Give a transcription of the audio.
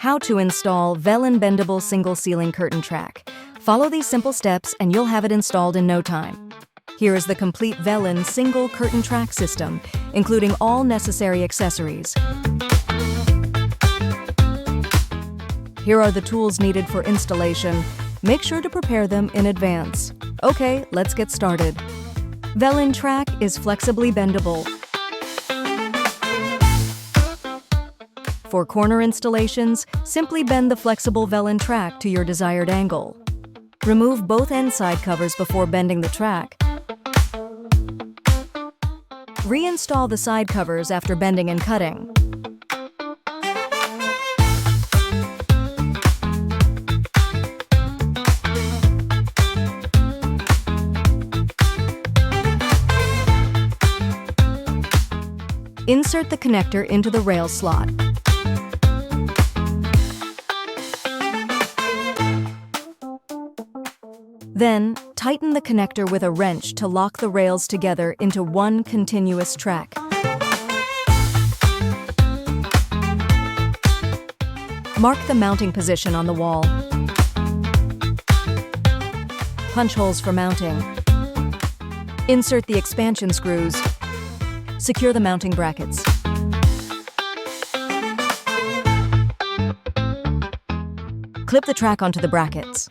How to install Velin Bendable Single Ceiling Curtain Track. Follow these simple steps and you'll have it installed in no time. Here is the complete Velin Single Curtain Track system, including all necessary accessories. Here are the tools needed for installation. Make sure to prepare them in advance. Okay, let's get started. Velin track is flexibly bendable. For corner installations, simply bend the flexible Velin track to your desired angle. Remove both end side covers before bending the track. Reinstall the side covers after bending and cutting. Insert the connector into the rail slot. Then, tighten the connector with a wrench to lock the rails together into one continuous track. Mark the mounting position on the wall. Punch holes for mounting. Insert the expansion screws. Secure the mounting brackets. Clip the track onto the brackets.